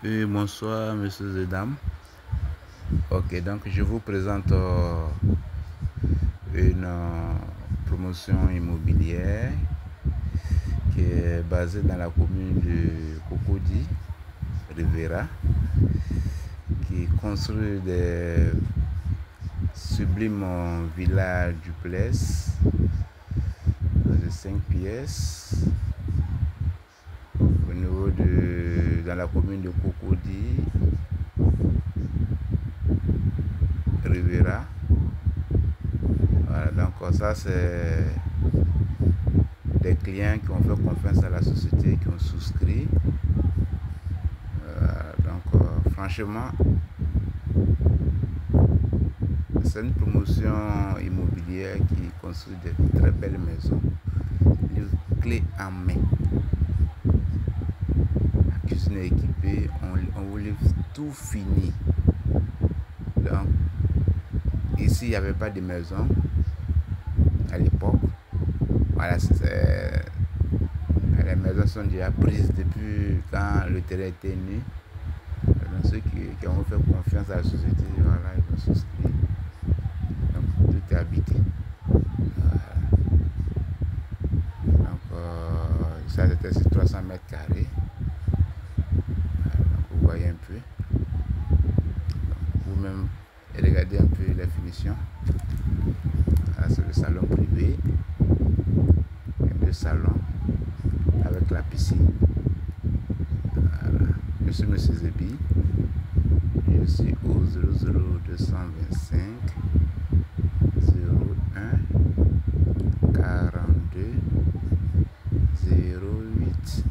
Oui, bonsoir, messieurs et dames. Ok, donc je vous présente une promotion immobilière qui est basée dans la commune de Cocody, Rivera, qui construit des sublimes villas duplex de 5 pièces au niveau dans la commune de Cocody, Rivera. Voilà, donc ça c'est des clients qui ont fait confiance à la société, qui ont souscrit. Franchement, c'est une promotion immobilière qui construit de très belles maisons, livre clé en main. La cuisine est équipée, on vous livre tout fini. Donc, ici, il n'y avait pas de maison à l'époque. Voilà, les maisons sont déjà prises depuis quand le terrain était nu. Donc, ceux qui ont fait confiance à la société, voilà, ils ont souscrit. Donc, tout est habité. Voilà. Donc, ça c'était sur 300 mètres carrés. Voilà, donc, vous voyez un peu. Vous-même, regardez un peu les finitions. C'est le salon privé. Il y a 2 salons avec la piscine. Voilà. Je suis M. Zebi. Je suis au 00225 01 42 08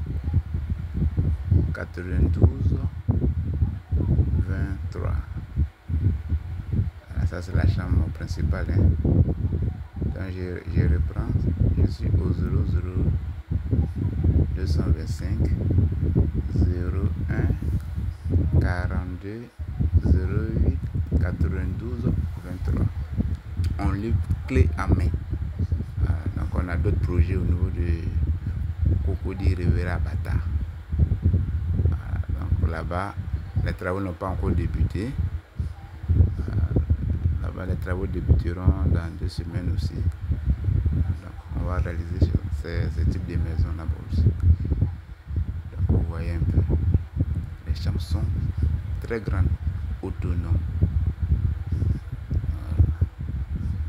92 23. Voilà, ça c'est la chambre principale. Donc je reprends. Je suis au 00225 01 42 08 92 23. On livre clé en main. Voilà, donc on a d'autres projets au niveau de Cocody Rivera Bata. Voilà, donc là-bas, les travaux n'ont pas encore débuté. Là-bas, les travaux débuteront dans 2 semaines aussi. Donc on va réaliser ce type de maison là-bas aussi. Donc vous voyez un peu. Les chambres sont très grandes, autonomes.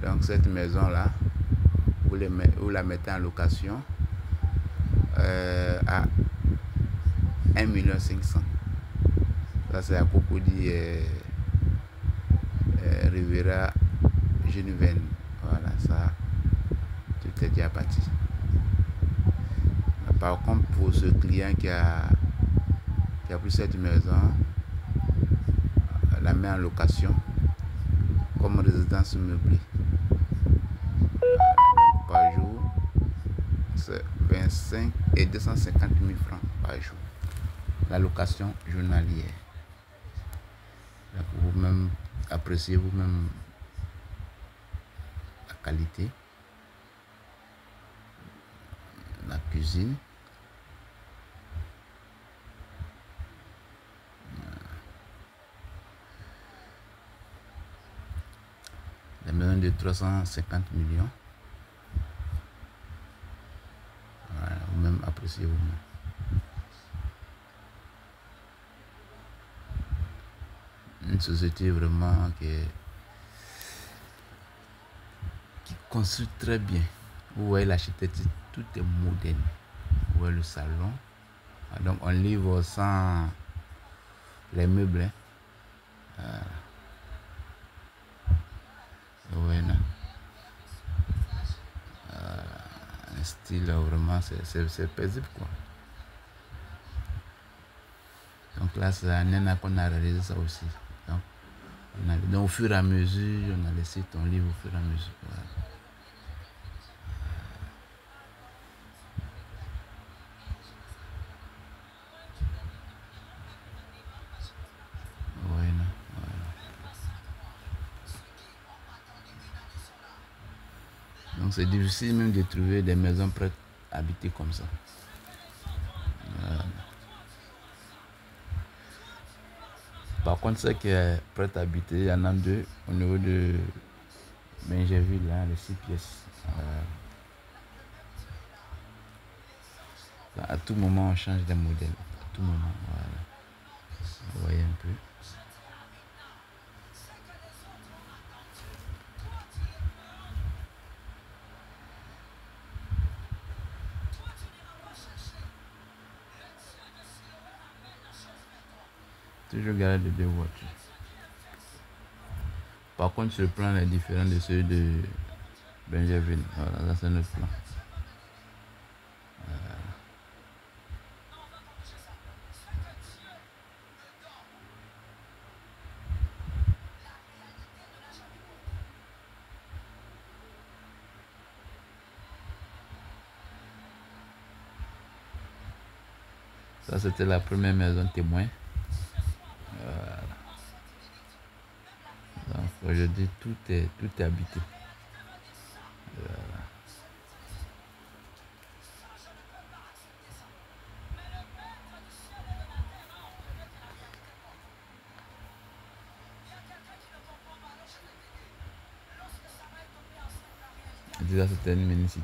Voilà. Donc cette maison là, vous la mettez en location à 1,5 million. Ça c'est à Cocody Rivera Geneviève. Voilà, ça tout est déjà parti. Par contre, pour ce client qui a pris cette maison, la met en location comme résidence meublée. Donc, par jour, c'est 25 et 250 000 francs par jour. La location journalière. Donc, vous-même appréciez vous-même la qualité, la cuisine. La maison de 350 millions. Voilà, vous-même appréciez vous-même. Une société vraiment qui construit très bien. Vous voyez l'architecture, tout est moderne. Vous voyez le salon. Donc on livre sans les meubles. Un style vraiment, c'est paisible quoi. Donc là c'est un an qu'on a réalisé ça aussi. Donc au fur et à mesure, on a laissé ton livre au fur et à mesure. Voilà. Voilà. Donc c'est difficile même de trouver des maisons prêtes à habiter comme ça. Voilà. Par contre, ceux qui est prêt à habiter, il y en a deux au niveau de Benjerville, hein, les 6 pièces. À tout moment, on change de modèle. À tout moment, voilà. Vous voyez un peu. Toujours garder de deux voitures. Par contre, ce plan est différent de celui de Benjerville. Voilà, ça c'est notre plan. Ça c'était la première maison témoin. Donc aujourd'hui tout est habité. Déjà c'était une mini-cité.